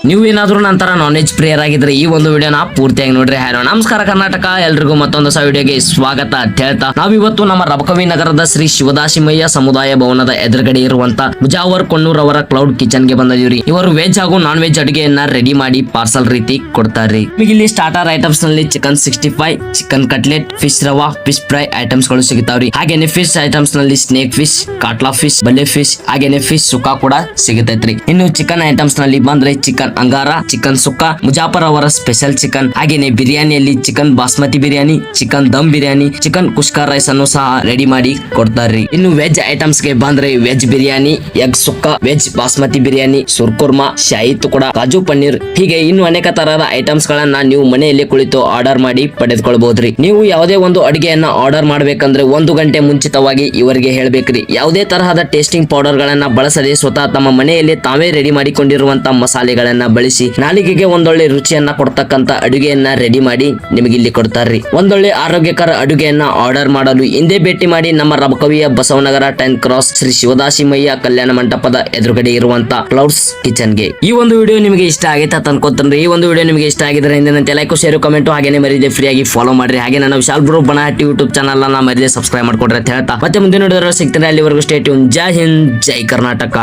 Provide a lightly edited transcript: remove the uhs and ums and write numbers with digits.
ನೀವು ಏನಾದ್ರೂ ನಂತರ ನಾನ್ ವೆಜ್ ಪ್ರಿಯರ್ ಆಗಿದ್ರೆ ಈ ಒಂದು ವಿಡಿಯೋನ ಪೂರ್ತಿಯಾಗಿ ನೋಡ್ರಿ. ಹಲೋ ನಮಸ್ಕಾರ ಕರ್ನಾಟಕ, ಎಲ್ರಿಗೂ ಮತ್ತೊಂದು ಹೊಸ ವಿಡಿಯೋಗೆ ಸ್ವಾಗತ ಅಂತ ಹೇಳ್ತಾ ನಾವಿವತ್ತು ನಮ್ಮ ರಬಕವಿ ನಗರದ ಶ್ರೀ ಶಿವದಾಸಿಮಯ್ಯ ಸಮುದಾಯ ಭವನದ ಎದುರುಗಡೆ ಇರುವಂತ ಮುಜಾವರ್ ಕೊಣ್ಣೂರ್ ಅವರ ಕ್ಲೌಡ್ ಕಿಚನ್ ಗೆ ಬಂದಿವ್ರಿ. ಇವರು ವೆಜ್ ಹಾಗೂ ನಾನ್ ವೆಜ್ ಅಡುಗೆಯನ್ನ ರೆಡಿ ಮಾಡಿ ಪಾರ್ಸಲ್ ರೀತಿ ಕೊಡ್ತಾರ್ರಿ. ನಿಮಗೆ ಇಲ್ಲಿ ಸ್ಟಾರ್ಟರ್ ಐಟಮ್ಸ್ ನಲ್ಲಿ ಚಿಕನ್ 65, ಚಿಕನ್ ಕಟ್ಲೆಟ್, ಫಿಶ್ ರವಾ, ಫಿಶ್ ಫ್ರೈ ಐಟಮ್ಸ್ ಗಳು ಸಿಗುತ್ತಾವ್ರಿ. ಹಾಗೇನೆ ಫಿಶ್ ಐಟಮ್ಸ್ ನಲ್ಲಿ ಸ್ನೇಕ್ ಫಿಶ್, ಕಾಟ್ಲಾ ಫಿಶ್, ಬಲ್ಲೆ ಫಿಶ್, ಹಾಗೇನೆ ಫಿಶ್ ಸುಕ್ಕಾ ಕೂಡ ಸಿಗುತ್ತೈತ್ರಿ. ಇನ್ನು ಚಿಕನ್ ಐಟಮ್ಸ್ ನಲ್ಲಿ ಬಂದ್ರೆ ಚಿಕನ್ ಅಂಗಾರ, ಚಿಕನ್ ಸುಕ್ಕ, ಮುಜಾಫರ್ ಅವರ ಸ್ಪೆಷಲ್ ಚಿಕನ್, ಹಾಗೇನೆ ಬಿರಿಯಾನಿಯಲ್ಲಿ chicken basmati biryani, chicken dum biryani, chicken kushka rice ಅನ್ನು ಸಹ ರೆಡಿ ಮಾಡಿ ಕೊಡ್ತಾರ್ರಿ. ಇನ್ನು ವೆಜ್ ಐಟಮ್ಸ್ ಗೆ ಬಂದ್ರೆ ವೆಜ್ ಬಿರಿಯಾನಿ, ಎಗ್ ಸುಕ್ಕ, ವೆಜ್ ಬಾಸ್ಮತಿ ಬಿರಿಯಾನಿ, ಸುರ್ಕುರ್ಮಾ, ಶಾಹಿ ತುಕಡ, ಕಾಜು ಪನ್ನೀರ್, ಹೀಗೆ ಇನ್ನು ಅನೇಕ ತರಹದ ಐಟಮ್ಸ್ ಗಳನ್ನ ನೀವು ಮನೆಯಲ್ಲಿ ಕುಳಿತು ಆರ್ಡರ್ ಮಾಡಿ ಪಡೆದುಕೊಳ್ಬಹುದ್ರಿ. ನೀವು ಯಾವುದೇ ಒಂದು ಅಡುಗೆಯನ್ನ ಆರ್ಡರ್ ಮಾಡ್ಬೇಕಂದ್ರೆ 1 ಗಂಟೆ ಮುಂಚಿತವಾಗಿ ಇವರಿಗೆ ಹೇಳ್ಬೇಕ್ರಿ. ಯಾವುದೇ ತರಹದ ಟೇಸ್ಟಿಂಗ್ ಪೌಡರ್ ಗಳನ್ನ ಬಳಸದೆ ಸ್ವತಃ ತಮ್ಮ ಮನೆಯಲ್ಲಿ ತಾವೇ ರೆಡಿ ಮಾಡಿಕೊಂಡಿರುವಂತ ಮಸಾಲೆಗಳನ್ನ ಬಳಸಿ ನಾಲಿಗೆಗೆ ಒಂದೊಳ್ಳೆ ರುಚಿಯನ್ನ ಕೊಡ್ತಕ್ಕಂತ ಅಡುಗೆಯನ್ನ ರೆಡಿ ಮಾಡಿ ನಿಮಗೆ ಇಲ್ಲಿ ಕೊಡ್ತಾರ್ರಿ. ಒಂದೊಳ್ಳೆ ಆರೋಗ್ಯಕರ ಅಡುಗೆಯನ್ನ ಆರ್ಡರ್ ಮಾಡಲು ಹಿಂದೆ ಭೇಟಿ ಮಾಡಿ ನಮ್ಮ ರಬಕವಿಯ ಬಸವನಗರ 10 ಕ್ರಾಸ್ ಶ್ರೀ ಶಿವದಾಸಿಮಯ್ಯ ಕಲ್ಯಾಣ ಮಂಟಪದ ಎದುರುಗಡೆ ಇರುವಂತ ಕ್ಲೌಡ್ಸ್ ಕಿಚನ್ ಗೆ. ಈ ಒಂದು ವಿಡಿಯೋ ನಿಮಗೆ ಇಷ್ಟ ಆಗೈತೆ ಅಂತ ಅನ್ಕೋತೀನಿ. ಈ ಒಂದು ವಿಡಿಯೋ ನಿಮಗೆ ಇಷ್ಟ ಆಗಿದ್ರೆ ಹಿಂದಿನಂತೆ ಲೈಕ್, ಶೇರ್, ಕಮೆಂಟ್ ಹಾಗೇನೆ ಮರಿದೆ ಫ್ರೀ ಆಗಿ ಫಾಲೋ ಮಾಡ್ರಿ. ಹಾಗೆ ನನ್ನ Vishal bro Banahatti YouTube channel ಅನ್ನ ಮರಿದೆ ಸಬ್ಸ್ಕ್ರೈಬ್ ಮಾಡ್ಕೊಡ್ರಿ ಅಂತ ಹೇಳ್ತಾ ಮತ್ತೆ ಮುಂದಿನ ವಿಡಿಯೋ ಸಿಗ್ತಾರೆ. ಅಲ್ಲಿವರೆಗೂ ಸ್ಟೇ ಟ್ಯೂನ್. ಜೈ ಹಿಂದ್, ಜೈ ಕರ್ನಾಟಕ.